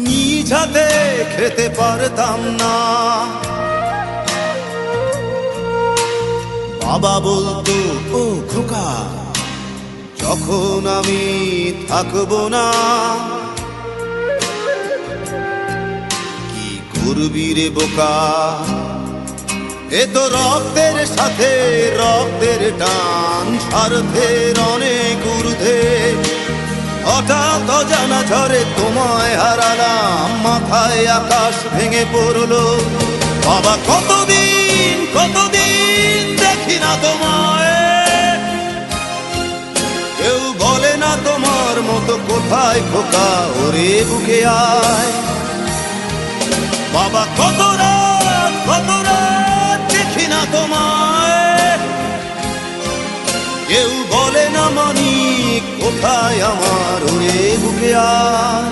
নিজ হাতে খেতে পারতাম না। বাবা বলতো, ও খোকা, যখন আমি থাকবো না, কি করবি রে বোকা, এ তো রক্তের সাথে রক্তের টান, স্বার্থের অনেক ঊর্ধ্বে। হঠাৎ অজানা ঝড়ে তোমায় হারালাম, মাথায় আকাশ ভেঙে পড়লো। বাবা কতদিন কতদিন দেখি না তোমায়, কেউ বলে না তোমার মতো কোথায় খোকা, ওরে বুকে আয়। বাবা কত রাত দেখি না তোমায়, কেউ বলে না মানিক কোথায় আমার, ওরে বুকে আয়।